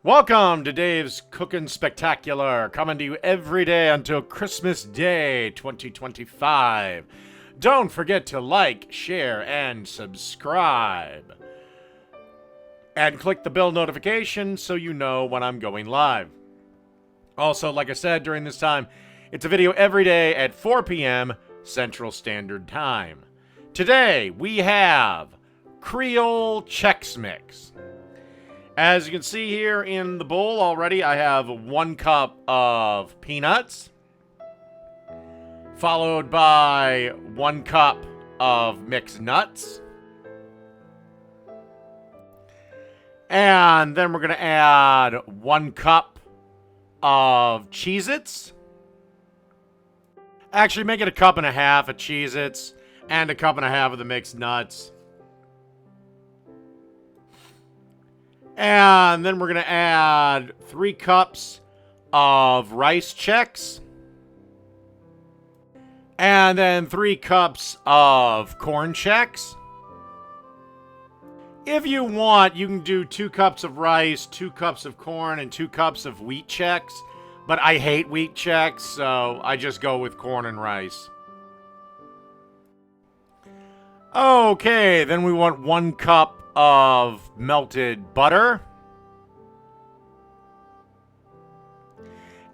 Welcome to Dave's Cooking Spectacular, coming to you every day until Christmas Day 2025. Don't forget to like, share, and subscribe. And click the bell notification so you know when I'm going live. Also, like I said, during this time, it's a video every day at 4 p.m. Central Standard Time. Today, we have Creole Chex Mix. As you can see here in the bowl already, I have 1 cup of peanuts, followed by 1 cup of mixed nuts. And then we're going to add 1 cup of Cheez-Its. Actually, make it 1.5 cups of Cheez-Its and 1.5 cups of the mixed nuts. And then we're going to add 3 cups of rice Chex. And then 3 cups of corn Chex. If you want, you can do 2 cups of rice, 2 cups of corn, and 2 cups of wheat Chex. But I hate wheat Chex, so I just go with corn and rice. Okay, then we want 1 cup of melted butter.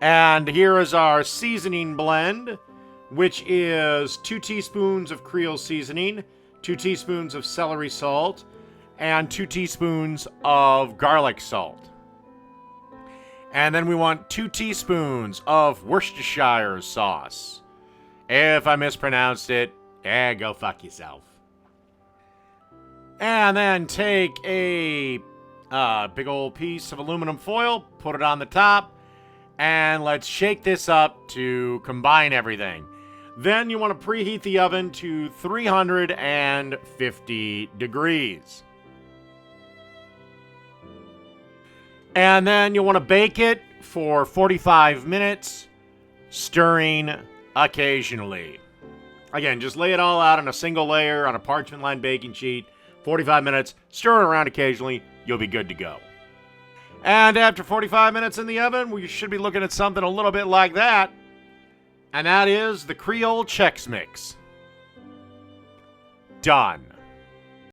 And here is our seasoning blend, which is 2 teaspoons of Creole seasoning, 2 teaspoons of celery salt, and 2 teaspoons of garlic salt. And then we want 2 teaspoons of Worcestershire sauce. If I mispronounced it, go fuck yourself. And then take a big old piece of aluminum foil, put it on the top, and let's shake this up to combine everything. Then you want to preheat the oven to 350 degrees. And then you want to bake it for 45 minutes, stirring occasionally. Again, just lay it all out on a single layer on a parchment-lined baking sheet. 45 minutes, stir it around occasionally, you'll be good to go. And after 45 minutes in the oven, we should be looking at something a little bit like that. And that is the Creole Chex Mix. Done.